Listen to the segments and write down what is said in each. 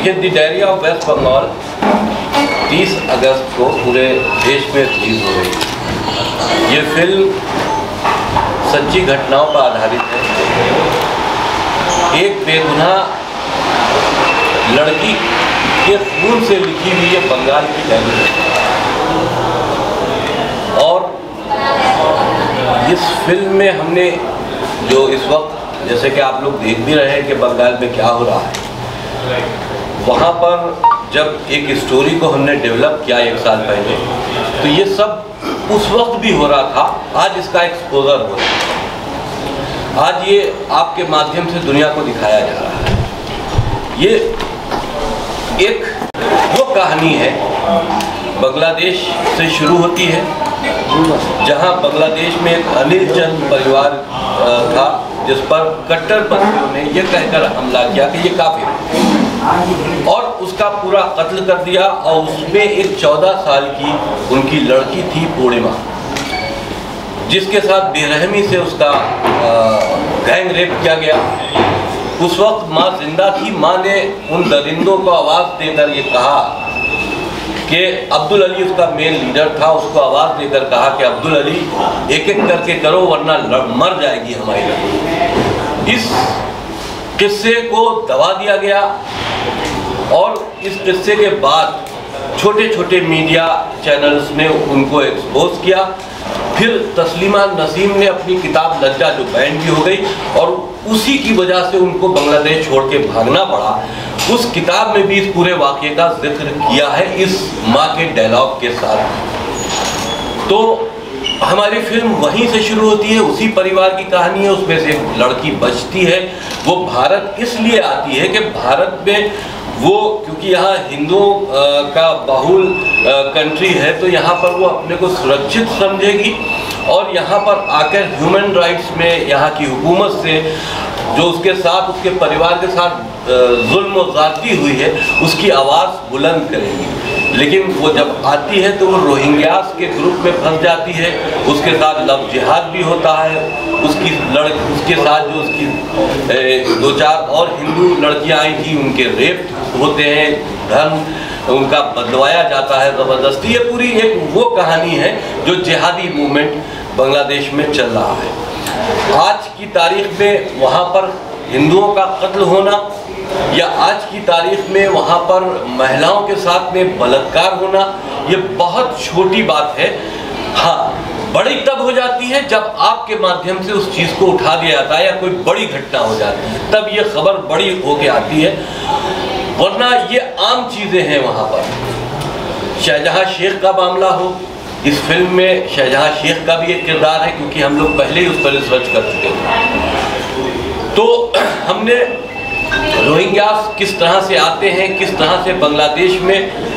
देखिए, the diary of West Bengal 30 August को पूरे देश में रिलीज हो रही है। ये फिल्म सच्ची घटनाओं पर आधारित है। एक बेगुनाह लड़की के खून से लिखी हुई है बंगाल की डायरी, और इस फिल्म में हमने जो इस वक्त, जैसे कि आप लोग देख भी रहे हैं कि बंगाल में क्या हो रहा है, वहाँ पर जब एक स्टोरी को हमने डेवलप किया 1 साल पहले, तो ये सब उस वक्त भी हो रहा था। आज इसका एक्सपोजर हो रहा है, आज ये आपके माध्यम से दुनिया को दिखाया जा रहा है। ये एक वो कहानी है, बांग्लादेश से शुरू होती है, जहां बांग्लादेश में एक अनिल चंद परिवार था जिस पर कट्टरपंथियों ने ये कहकर हमला किया कि ये काफिर है, और उसका पूरा कत्ल कर दिया। और उसमें एक 14 साल की उनकी लड़की थी पूर्णिमा, जिसके साथ बेरहमी से उसका गैंग रेप किया गया। उस वक्त माँ जिंदा थी। माँ ने उन दरिंदों को आवाज़ देकर ये कहा कि अब्दुल अली उसका मेन लीडर था, उसको आवाज़ देकर कहा कि अब्दुल अली एक एक करके करो वरना मर जाएगी हमारी लड़की। इस किस्से को दबा दिया गया, और इस किस्से के बाद छोटे छोटे मीडिया चैनल्स ने उनको एक्सपोज किया। फिर तस्लीमा नसीम ने अपनी किताब लज्जा, जो बैन भी हो गई, और उसी की वजह से उनको बांग्लादेश छोड़ के भागना पड़ा। उस किताब में भी इस पूरे वाक़े का जिक्र किया है इस माँ के डायलॉग के साथ। तो हमारी फिल्म वहीं से शुरू होती है, उसी परिवार की कहानी है। उसमें से एक लड़की बचती है, वो भारत इसलिए आती है कि भारत में वो, क्योंकि यहाँ हिंदुओं का बहुल कंट्री है, तो यहाँ पर वो अपने को सुरक्षित समझेगी, और यहाँ पर आकर ह्यूमन राइट्स में यहाँ की हुकूमत से जो उसके साथ, उसके परिवार के साथ जुल्म और ज़्यादती हुई है, उसकी आवाज़ बुलंद करेंगी। लेकिन वो जब आती है तो वो रोहिंग्यास के ग्रुप में फंस जाती है, उसके साथ लव जिहाद भी होता है। उसके साथ जो उसकी 2-4 और हिंदू लड़कियां आई थी, उनके रेप होते हैं, धर्म उनका बदलवाया जाता है ज़बरदस्ती। ये पूरी एक वो कहानी है जो जिहादी मूवमेंट बांग्लादेश में चल रहा है। आज की तारीख में वहाँ पर हिंदुओं का कत्ल होना, या आज की तारीख में वहाँ पर महिलाओं के साथ में बलात्कार होना, ये बहुत छोटी बात है। हाँ, बड़ी तब हो जाती है जब आपके माध्यम से उस चीज़ को उठा दिया जाता है, या कोई बड़ी घटना हो जाती है, तब ये खबर बड़ी होके आती है, वरना ये आम चीज़ें हैं। वहाँ पर शाहजहां शेख का मामला हो, इस फिल्म में शाहजहां शेख का भी एक किरदार है, क्योंकि हम लोग पहले ही उस पर रिसर्च कर चुके हैं। तो हमने रोहिंग्यास किस तरह से आते हैं, किस तरह से बांग्लादेश में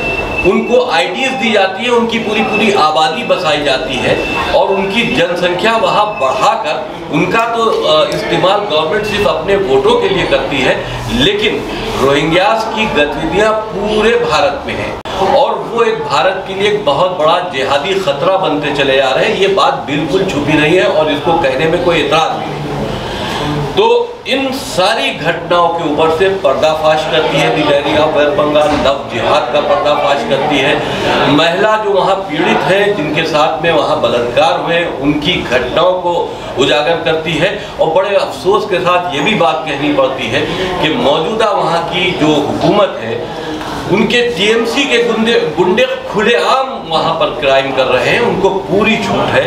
उनको आइडियाज दी जाती है, उनकी पूरी आबादी बसाई जाती है, और उनकी जनसंख्या वहाँ बढ़ाकर उनका तो इस्तेमाल गवर्नमेंट सिर्फ अपने वोटों के लिए करती है, लेकिन रोहिंग्यास की गतिविधियाँ पूरे भारत में हैं, और वो एक भारत के लिए एक बहुत बड़ा जिहादी खतरा बनते चले जा रहे हैं। ये बात बिल्कुल छुपी नहीं है, और इसको कहने में कोई एतराज़ भी नहीं। तो इन सारी घटनाओं के ऊपर से पर्दाफाश करती है the diary of West Bengal. Love जिहाद का पर्दाफाश करती है, महिला जो वहाँ पीड़ित है, जिनके साथ में वहाँ बलात्कार हुए, उनकी घटनाओं को उजागर करती है। और बड़े अफसोस के साथ ये भी बात कहनी पड़ती है कि मौजूदा वहाँ की जो हुकूमत है, उनके टीएमसी के गुंडे खुलेआम वहाँ पर क्राइम कर रहे हैं, उनको पूरी छूट है,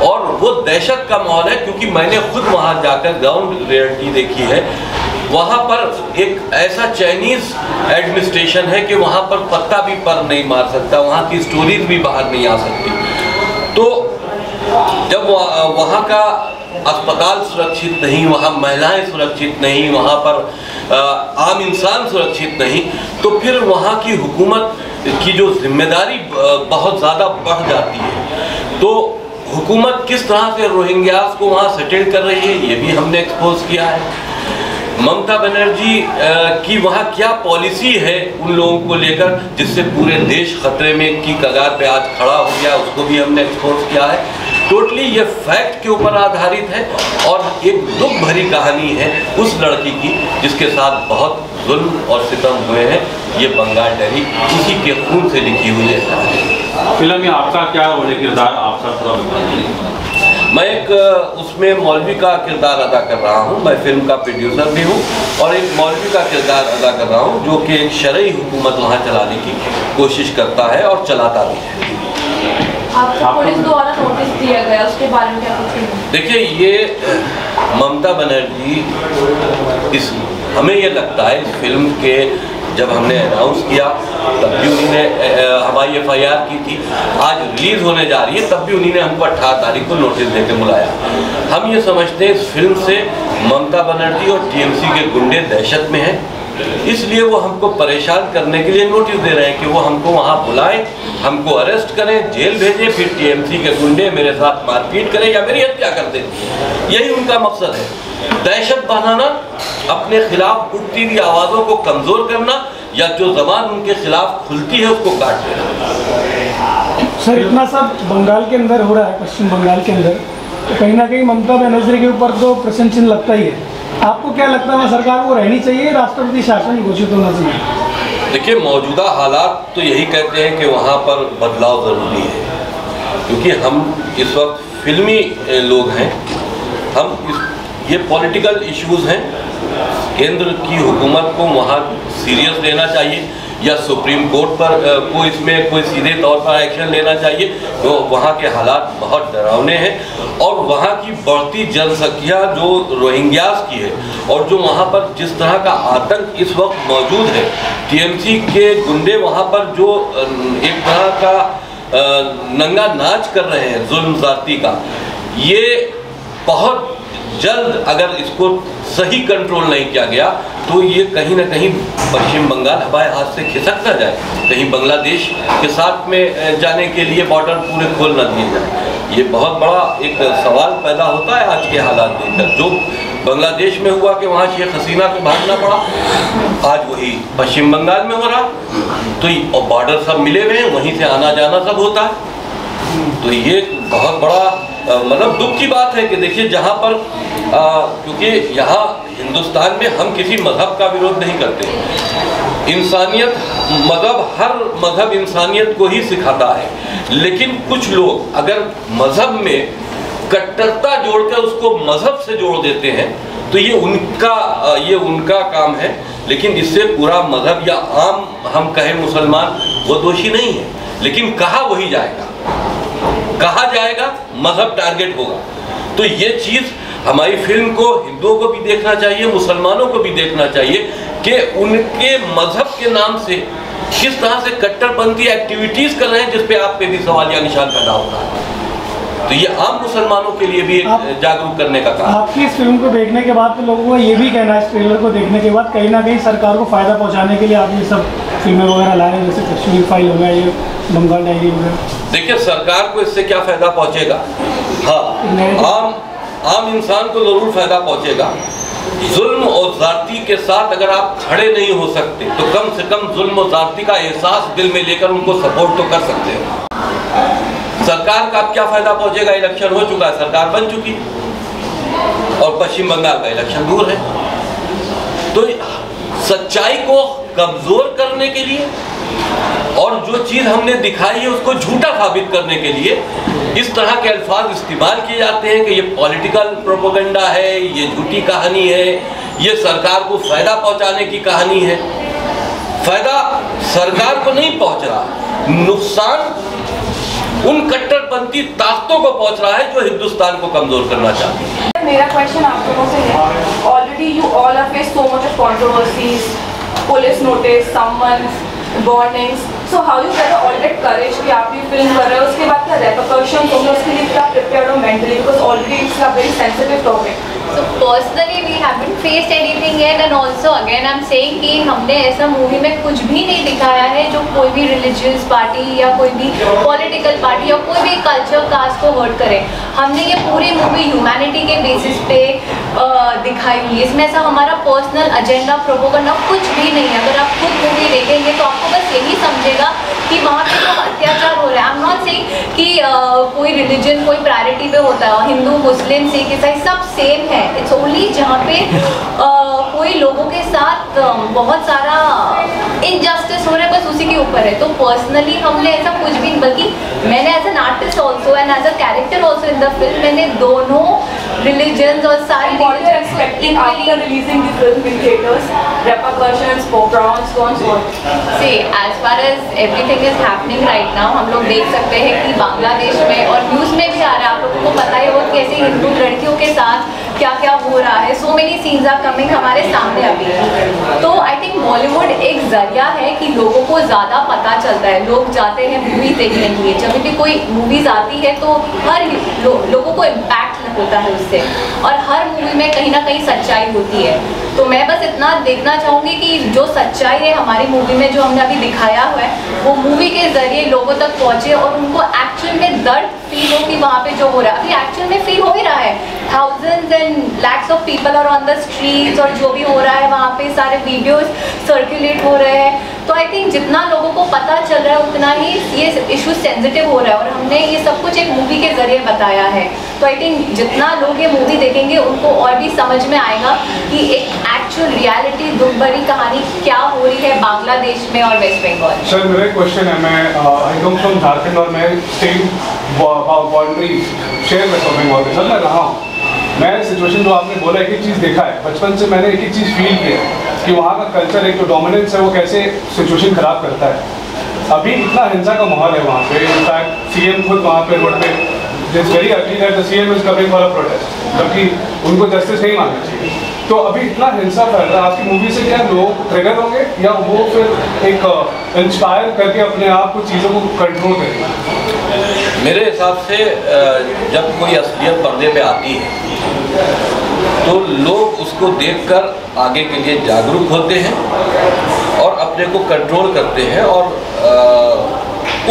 और वो दहशत का माहौल है। क्योंकि मैंने खुद वहाँ जाकर ग्राउंड रियलिटी देखी है, वहाँ पर एक ऐसा चाइनीज़ एडमिनिस्ट्रेशन है कि वहाँ पर पत्ता भी पर नहीं मार सकता, वहाँ की स्टोरीज भी बाहर नहीं आ सकती। तो जब वहाँ का अस्पताल सुरक्षित नहीं, वहाँ महिलाएं सुरक्षित नहीं, वहाँ पर आम इंसान सुरक्षित नहीं, तो फिर वहाँ की हुकूमत की जो जिम्मेदारी बहुत ज़्यादा बढ़ जाती है। तो हुकूमत किस तरह से रोहिंग्यास को वहाँ सेटल कर रही है, ये भी हमने एक्सपोज किया है। ममता बनर्जी की वहाँ क्या पॉलिसी है उन लोगों को लेकर, जिससे पूरे देश खतरे में की कगार पे आज खड़ा हो गया, उसको भी हमने एक्सपोज किया है। टोटली ये फैक्ट के ऊपर आधारित है, और एक दुख भरी कहानी है उस लड़की की जिसके साथ बहुत जुल्म और सितम हुए हैं। ये बंगाल डायरी किसी के खून से लिखी हुई है। फिल्म में आपका क्या रोल है, किरदार आपका थोड़ा बताइए। मैं एक उसमें मौलवी का किरदार अदा कर रहा हूँ। मैं फिल्म का प्रोड्यूसर भी हूँ और एक मौलवी का किरदार अदा कर रहा हूँ जो कि एक शरई हुकूमत वहाँ चलाने की कोशिश करता है और चलाता भी है। आपको पुलिस द्वारा नोटिस दिया गया, उसके बारे में क्या कुछ? देखिए, ये ममता बनर्जी हमें ये लगता है इस फिल्म के जब हमने अनाउंस किया तब भी उन्होंने हमारी FIR की थी। आज रिलीज़ होने जा रही है तब भी उन्होंने हमको 18 तारीख को नोटिस देकर बुलाया। हम ये समझते हैं इस फिल्म से ममता बनर्जी और TMC के गुंडे दहशत में हैं, इसलिए वो हमको परेशान करने के लिए नोटिस दे रहे हैं कि वो हमको वहाँ बुलाएं, हमको अरेस्ट करें, जेल भेजें, फिर TMC के गुंडे मेरे साथ मारपीट करें या मेरी हत्या कर दें। यही उनका मकसद है, दहशत बनाना, अपने खिलाफ उठती हुई आवाज़ों को कमज़ोर करना या जो ज़बान उनके खिलाफ खुलती है उसको काट देना। सर, इतना सब बंगाल के अंदर हो रहा है, पश्चिम बंगाल के अंदर, तो कहीं ना कहीं ममता बनर्जी के ऊपर तो प्रश्न चिन्ह लगता ही है। आपको क्या लगता है, सरकार को रहनी चाहिए, राष्ट्रपति शासन घोषित होना चाहिए? देखिए, मौजूदा हालात तो यही कहते हैं कि वहाँ पर बदलाव ज़रूरी है, क्योंकि हम इस वक्त फिल्मी लोग हैं, ये पॉलिटिकल इश्यूज़ हैं। केंद्र की हुकूमत को वहाँ सीरियस लेना चाहिए या सुप्रीम कोर्ट पर को इसमें कोई सीधे तौर पर एक्शन लेना चाहिए। तो वहाँ के हालात बहुत डरावने हैं और वहाँ की बढ़ती जनसंख्या जो रोहिंग्यास की है और जो वहाँ पर जिस तरह का आतंक इस वक्त मौजूद है, TMC के गुंडे वहाँ पर जो एक तरह का नंगा नाच कर रहे हैं जुल्म ज़्यादती का, ये बहुत जल्द अगर इसको सही कंट्रोल नहीं किया गया तो ये कहीं ना कहीं पश्चिम बंगाल हवाई हाथ से खिसक ना जाए, कहीं बांग्लादेश के साथ में जाने के लिए बॉर्डर पूरे खोल ना दिए जाए। ये बहुत बड़ा एक सवाल पैदा होता है आज के हालात देखकर। जो बांग्लादेश में हुआ कि वहाँ शेख हसीना को भागना पड़ा, आज वही पश्चिम बंगाल में हो रहा, तो बॉर्डर सब मिले हुए हैं, वहीं से आना जाना सब होता है। तो ये बहुत बड़ा मतलब दुख की बात है कि देखिए जहाँ पर क्योंकि यहाँ हिंदुस्तान में हम किसी मज़हब का विरोध नहीं करते, इंसानियत हर मज़हब इंसानियत को ही सिखाता है, लेकिन कुछ लोग अगर मज़हब में कट्टरता जोड़कर उसको मज़हब से जोड़ देते हैं तो ये उनका काम है, लेकिन इससे पूरा मज़हब या आम हम कहें मुसलमान वो दोषी नहीं है, लेकिन कहा वही जाएगा, कहा जाएगा, मजहब टारगेट होगा। तो ये चीज़ हमारी फिल्म को हिंदुओं को भी देखना चाहिए, मुसलमानों को भी देखना चाहिए कि उनके मजहब के नाम से किस तरह से कट्टरपंथी एक्टिविटीज़ कर रहे हैं, जिस पे आप पे भी सवालिया निशान पैदा होता है। तो ये आम मुसलमानों के लिए भी जागरूक करने का काम। आपकी इस फिल्म को देखने के बाद तो लोगों का ये भी कहना है, इस ट्रेलर को देखने के बाद कहीं ना कहीं सरकार को फ़ायदा पहुँचाने के लिए आप ये सब फिल्में वगैरह ला रहे हैं, जैसे कश्मीर फाइल हो गया, ये बंगाल डायरी वगैरह। देखिए, सरकार को इससे क्या फ़ायदा पहुँचेगा? हाँ, आम इंसान को ज़रूर फ़ायदा पहुँचेगा। जुल्म और ज़्यादती के साथ अगर आप खड़े नहीं हो सकते तो कम से कम जुल्म और ज़्यादती का एहसास दिल में लेकर उनको सपोर्ट तो कर सकते हो। सरकार का क्या फ़ायदा पहुँचेगा? इलेक्शन हो चुका है, सरकार बन चुकी और पश्चिम बंगाल का इलेक्शन दूर है। तो सच्चाई को कमज़ोर करने के लिए और जो चीज़ हमने दिखाई है उसको झूठा साबित करने के लिए इस तरह के अल्फाज इस्तेमाल किए जाते हैं कि ये पॉलिटिकल प्रोपेगेंडा है, ये झूठी कहानी है, ये सरकार को फ़ायदा पहुंचाने की कहानी है। फ़ायदा सरकार को नहीं पहुंच रहा, नुकसान उन कट्टरपंथी ताकतों को पहुंच रहा है जो हिंदुस्तान को कमज़ोर करना चाहती है। मेरा क्वेश्चन आप लोगों से है, already you all are face so much of controversies, police notice, summons, warnings, so how you get all that courage कि आप ये फिल्म कर रहे हो, उसके बाद क्या रेपरकशंस होंगे, उसके लिए क्या प्रिपेयर्ड हो mentally, because already it's a very sensitive topic. So personally we haven't faced anything yet, and also again I'm saying कि हमने ऐसा मूवी में कुछ भी नहीं दिखाया है जो कोई भी रिलीजियस पार्टी या कोई भी पॉलिटिकल पार्टी या कोई भी कल्चर कास्ट को हर्ट करे। हमने ये पूरी मूवी ह्यूमैनिटी के बेसिस पे दिखाई हुई है, इसमें ऐसा हमारा पर्सनल एजेंडा प्रोपोगेंडा कुछ भी नहीं है। अगर आप खुद मूवी देखेंगे तो आपको बस यही समझेगा कि वहाँ पे जो अत्याचार हो रहा है, आई एम नॉट सेइंग कि कोई रिलीजन कोई प्रायोरिटी पे होता है, हिंदू मुस्लिम सिख ईसाई सब सेम है। इट्स ओनली जहाँ पे कोई लोगों के साथ बहुत सारा इनजस्टिस के ऊपर है। तो पर्सनली हमने ऐसा कुछ भी, बल्कि मैंने as an artist also and as a character also in the film, मैंने दोनों रिलीजन्स और सारी What you're expecting after releasing the film in theaters, repercussions, pronouns, cons, what? See, as far as everything is happening right now, हम लोग देख सकते हैं कि बांग्लादेश में और न्यूज़ में भी आ रहा है, आप लोगों को पता ही हो कैसे हिंदू लड़कियों के साथ क्या क्या हो रहा है। So many scenes are coming हमारे सामने अभी। तो आई थिंक बॉलीवुड एक जरिया है कि लोगों को ज़्यादा पता चलता है, लोग जाते हैं मूवी देखने के लिए। जब भी कोई मूवीज आती है तो हर लोगों को इम्पैक्ट होता है उससे, और हर मूवी में कहीं ना कहीं सच्चाई होती है। तो मैं बस इतना देखना चाहूँगी कि जो सच्चाई है हमारी मूवी में, जो हमने अभी दिखाया हुआ है, वो मूवी के जरिए लोगों तक पहुँचे और उनको एक्चुअल में दर्द फील हो कि वहाँ पे जो हो रहा है, अभी एक्चुअल में फील हो ही रहा है। Thousands and lakhs of people are on the streets, और जो भी हो रहा है वहाँ पे सारे वीडियोस सर्कुलेट हो रहे हैं। तो आई थिंक जितना लोगों को पता चल रहा है उतना ही ये इशू सेंसिटिव हो रहा है, और हमने ये सब कुछ एक मूवी के जरिए बताया है। तो आई थिंक जितना लोग ये मूवी देखेंगे उनको और भी समझ में आएगा कि एक एक्चुअल रियलिटी दुख भरी कहानी क्या हो रही है बांग्लादेश में और वेस्ट बंगाल। सर मेरा एक क्वेश्चन है, मैं आई कम फ्रॉम झारखंड और मैं स्टेट बाउंड्री शेयर में बंगाल के सर मैं रहा हूँ। मैं सिचुएशन जो आपने बोला एक ही चीज़ देखा है, बचपन से मैंने एक ही चीज़ फील किया कि वहाँ का कल्चर, एक जो डोमिनेंस है वो कैसे सिचुएशन ख़राब करता है। अभी इतना हिंसा का माहौल है वहाँ पे, इनफैक्ट सीएम खुद वहाँ पे रोड पे it's very early that the CM is coming for a protest, जबकि उनको जस्टिस नहीं मांगना चाहिए। तो अभी इतना हिंसा फैल रहा है, आपकी मूवी से क्या लोग ट्रिगर होंगे या वो फिर एक इंस्पायर करके अपने आप को चीज़ों को कंट्रोल करेंगे? मेरे हिसाब से जब कोई असलियत पर्दे पे आती है तो लोग उसको देखकर आगे के लिए जागरूक होते हैं और अपने को कंट्रोल करते हैं, और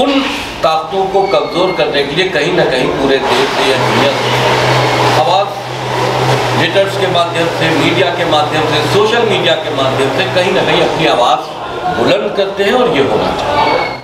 उन ताकतों को कमज़ोर करने के लिए कहीं ना कहीं पूरे देश से या दुनिया से आवाज़ लेटर्स के माध्यम से, मीडिया के माध्यम से, सोशल मीडिया के माध्यम से कहीं ना कहीं अपनी आवाज़ बुलंद करते हैं, और ये होना चाहिए।